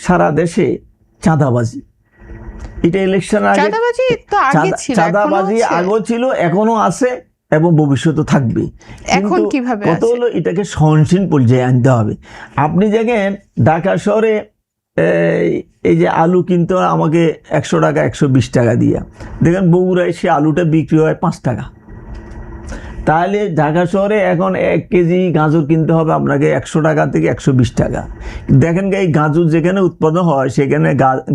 সারা দেশে চাঁদাবাজি, এটা ইলেকশন আগে চাঁদাবাজি আগেও ছিল, এখনো আছে এবং ভবিষ্যতে থাকবে। এখন কিভাবে কত হলো এটাকে সহনশীল পর্যায়ে আনতে হবে। আপনি দেখেন ঢাকা শহরে এই যে আলু কিনতে আমাকে 100 টাকা 120 টাকা দিয়া, দেখেন বগুড়ায় সে আলুটা বিক্রি হয় 5 টাকা। তাহলে ঢাকা শহরে এখন 1 কেজি গাজর কিনতে হবে আপনাকে 100 টাকা থেকে 120 টাকা। দেখেন এই গাজর যেখানে উৎপাদন হয় সেখানে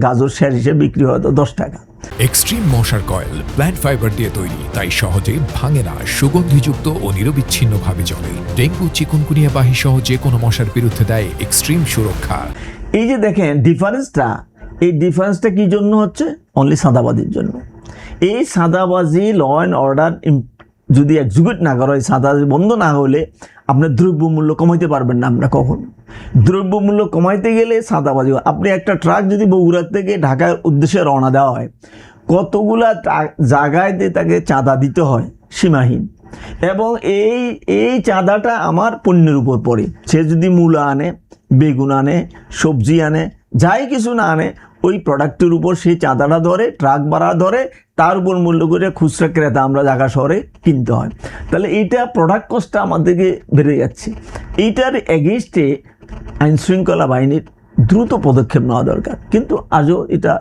গাজর শেয়ার হিসেবে বিক্রি হয় তো 10 টাকা। এক্সট্রিম মশার কয়েল প্ল্যান্ট ফাইবার দিয়ে তৈরি, তাই সহজে ভাঙে না, সুগন্ধিযুক্ত ও নিরবিচ্ছিন্নভাবে জ্বলে। ডেঙ্গু, চিকুনগুনিয়া বাহি সহ যে কোনো মশার বিরুদ্ধে দেয় এক্সট্রিম সুরক্ষা। এই যে দেখেন ডিফারেন্সটা, এই ডিফারেন্সটা কি জন্য হচ্ছে? অনলি সাদাবাজির জন্য। এই সাদাবাজি ল অ্যান্ড অর্ডার যদি এক্সিকিউট না করা হয়, সাদাবাজি বন্ধ না হলে আপনার দ্রব্যমূল্য কমাইতে পারবেন না। আমরা কখন দ্রব্যমূল্য কমাইতে গেলে সাদাবাজি, আপনি একটা ট্রাক যদি বগুড়া থেকে ঢাকার উদ্দেশ্যে রওনা দেওয়া হয়, কতগুলা জায়গায় তাকে চাঁদা দিতে হয় সীমাহীন, এবং এই চাঁদাটা আমার পণ্যের উপর পড়ে। সে যদি মূলা আনে, বেগুন আনে, সবজি আনে, যাই কিছু না আনে, ওই প্রোডাক্টের উপর সেই চাঁদাটা ধরে, ট্রাক ভাড়া ধরে, তার উপর মূল্য করে খুচরা ক্রেতা আমরা ঢাকা শহরে কিনতে হয়। তাহলে এইটা প্রোডাক্ট কস্টটা আমাদেরকে বেড়ে যাচ্ছে। এইটার এগেইনস্টে আইনশৃঙ্খলা বাহিনীর দ্রুত পদক্ষেপ নেওয়া দরকার, কিন্তু আজও এটা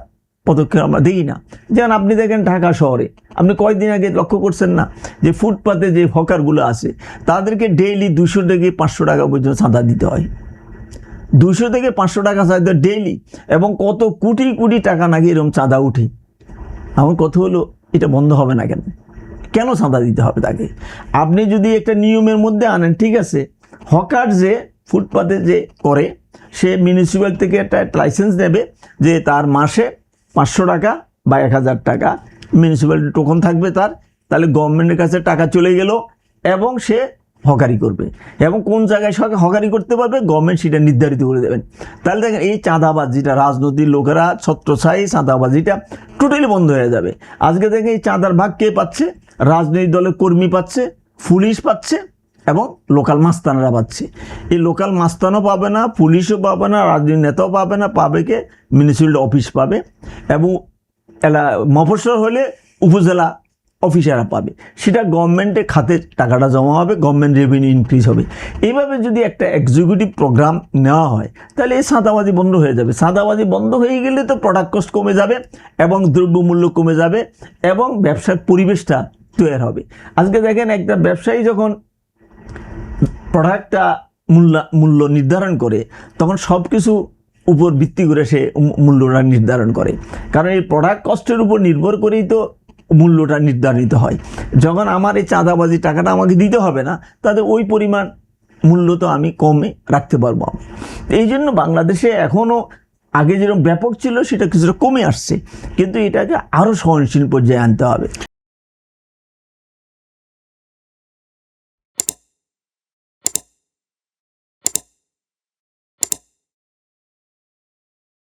পদক্ষেপ আমরা দেখি না। যেমন আপনি দেখেন ঢাকা শহরে, আপনি কয়েকদিন আগে লক্ষ্য করছেন না যে ফুটপাতে যে হকারগুলো আছে তাদেরকে ডেইলি 200 থেকে 500 টাকা পর্যন্ত চাঁদা দিতে হয়। 200 থেকে 500 টাকা চাঁদা ডেইলি, এবং কত কোটি কোটি টাকা নাকি এরকম চাঁদা উঠে। আমার কথা হলো এটা বন্ধ হবে না কেন? কেন চাঁদা দিতে হবে তাকে? আপনি যদি একটা নিয়মের মধ্যে আনেন, ঠিক আছে, হকার যে ফুটপাতে যে করে সে মিউনিসিপ্যাল থেকে একটা লাইসেন্স নেবে যে তার মাসে 500 টাকা বা 1000 টাকা মিউনিসিপ্যালিটি টোকন থাকবে তার, তাহলে গভর্নমেন্টের কাছে টাকা চলে গেল এবং সে হকারি করবে, এবং কোন জায়গায় হকারি করতে পারবে গভর্নমেন্ট সেটা নির্ধারিত করে দেবেন। তাহলে দেখেন এই চাঁদাবাজিটা, রাজনৈতিক লোকেরা ছত্রছাই চাঁদাবাজিটা টোটালি বন্ধ হয়ে যাবে। আজকে দেখে এই চাঁদার ভাগ কে পাচ্ছে? রাজনৈতিক দলের কর্মী পাচ্ছে, পুলিশ পাচ্ছে, এবং লোকাল মাস্তানরা পাচ্ছে। এই লোকাল মাস্তানও পাবে না, পুলিশও পাবে না, রাজনৈতিক নেতাও পাবে না, পাবে কে? মিউনিসিপ্যালিটি অফিস পাবে, এবং মফস্বল হলে উপজেলা অফিসাররা পাবে। সেটা গভর্নমেন্টের খাতে টাকাটা জমা হবে, গভর্নমেন্ট রেভিনিউ ইনক্রিজ হবে। এইভাবে যদি একটা এক্সিকিউটিভ প্রোগ্রাম নেওয়া হয় তাহলে এই চাঁদাবাজি বন্ধ হয়ে যাবে। চাঁদাবাজি বন্ধ হয়ে গেলে তো প্রোডাক্ট কস্ট কমে যাবে এবং দ্রব্যমূল্য কমে যাবে এবং ব্যবসার পরিবেশটা তৈরি হবে। আজকে দেখেন একটা ব্যবসায়ী যখন প্রোডাক্টটা মূল্য নির্ধারণ করে, তখন সব কিছু উপর ভিত্তি করে সে মূল্যটা নির্ধারণ করে, কারণ এই প্রোডাক্ট কস্টের উপর নির্ভর করেই তো মূল্যটা নির্ধারিত হয়। যখন আমার এই চাঁদাবাজি টাকাটা আমাকে দিতে হবে না, তাদের ওই পরিমাণ মূল্য তো আমি কমে রাখতে পারবো। এই জন্য বাংলাদেশে এখনও আগে যেরকম ব্যাপক ছিল সেটা কিছুটা কমে আসছে, কিন্তু এটাকে আরও সহনশীল পর্যায়ে আনতে হবে।